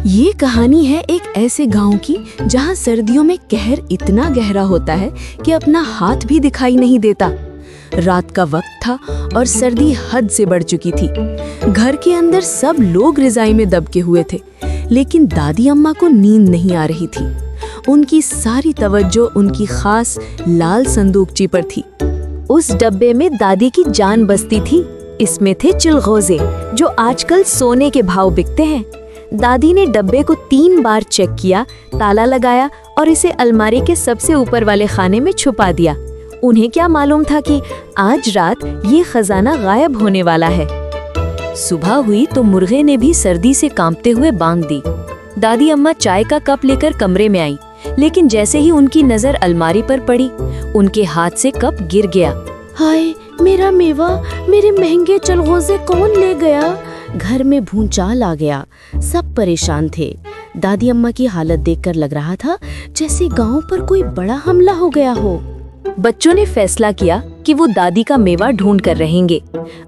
ये कहानी है एक ऐसे गांव की जहां सर्दियों में कहर इतना गहरा होता है कि अपना हाथ भी दिखाई नहीं देता। रात का वक्त था और सर्दी हद से बढ़ चुकी थी। घर के अंदर सब लोग रजाई में दबके हुए थे, लेकिन दादी अम्मा को नींद नहीं आ रही थी। उनकी सारी तवज्जो उनकी खास लाल संदूकची पर थी। उस डब्बे में दादी की जान बसती थी। इसमें थे चिलगोजे जो आजकल सोने के भाव बिकते हैं। दादी ने डब्बे को 3 बार चेक किया, ताला लगाया और इसे अलमारी के सबसे ऊपर वाले खाने में छुपा दिया। उन्हें क्या मालूम था कि आज रात ये खजाना गायब होने वाला है। सुबह हुई तो मुर्गे ने भी सर्दी से कांपते हुए बांग दी। दादी अम्मा चाय का कप लेकर कमरे में आई, लेकिन जैसे ही उनकी नजर अलमारी पर पड़ी, उनके हाथ से कप गिर गया। हाय, मेरा मेवा, मेरे महंगे चिलगोजे कौन ले गया? घर में भूचाल आ गया। सब परेशान थे। दादी अम्मा की हालत देखकर लग रहा था जैसे गांव पर कोई बड़ा हमला हो गया हो। बच्चों ने फैसला किया कि वो दादी का मेवा ढूंढ कर रहेंगे।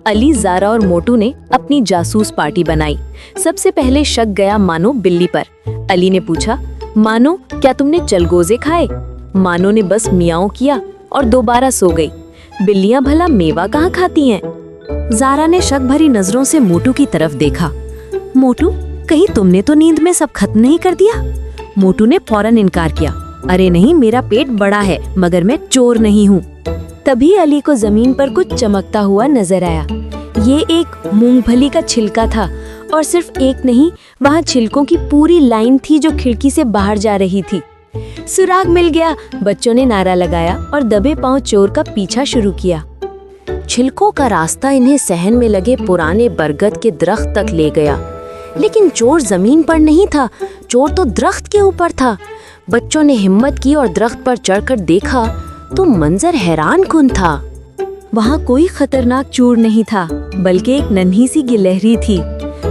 अली, जारा और मोटू ने अपनी जासूस पार्टी बनाई। सबसे पहले शक गया मानो बिल्ली पर। अली ने पूछा, मानो क्या तुमने चलगोजे खाए? मानो ने बस मियाओ किया और दोबारा सो गई। बिल्लियां भला मेवा कहाँ खाती हैं? जारा ने शक भरी नजरों से मोटू की तरफ देखा। मोटू, कहीं तुमने तो नींद में सब खत्म नहीं कर दिया? मोटू ने फौरन इनकार किया। अरे नहीं, मेरा पेट बड़ा है, मगर मैं चोर नहीं हूँ। तभी अली को जमीन पर कुछ चमकता हुआ नजर आया। ये एक मूंगफली का छिलका था, और सिर्फ एक नहीं, वहाँ छिलकों की पूरी लाइन थी जो खिड़की से बाहर जा रही थी। सुराग मिल गया, बच्चों ने नारा लगाया और दबे पांव चोर का पीछा शुरू किया। छिलकों का रास्ता इन्हें सहन में लगे पुराने बरगद के दरख्त तक ले गया, लेकिन चोर जमीन पर नहीं था, चोर तो दरख्त के ऊपर था। बच्चों ने हिम्मत की और दरख्त पर चढ़कर देखा तो मंजर हैरान कुन था। वहाँ कोई खतरनाक चोर नहीं था, बल्कि एक नन्ही सी गिलहरी थी।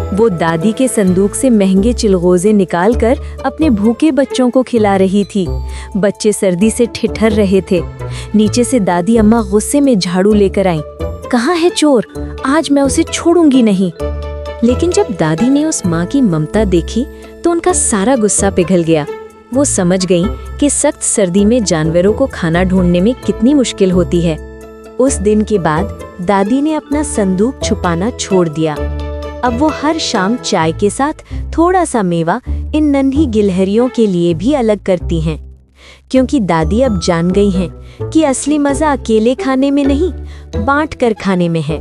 वो दादी के संदूक से महंगे चिलगोजे निकालकर अपने भूखे बच्चों को खिला रही थी। बच्चे सर्दी से ठिठर रहे थे। नीचे से दादी अम्मा गुस्से में झाड़ू लेकर आईं। कहाँ है चोर? आज मैं उसे छोड़ूंगी नहीं। लेकिन जब दादी ने उस माँ की ममता देखी तो उनका सारा गुस्सा पिघल गया। वो समझ गईं कि सख्त सर्दी में जानवरों को खाना ढूंढने में कितनी मुश्किल होती है। उस दिन के बाद दादी ने अपना संदूक छुपाना छोड़ दिया। अब वो हर शाम चाय के साथ थोड़ा सा मेवा इन नन्ही गिलहरियों के लिए भी अलग करती हैं, क्योंकि दादी अब जान गई हैं कि असली मजा अकेले खाने में नहीं, बांट कर खाने में है।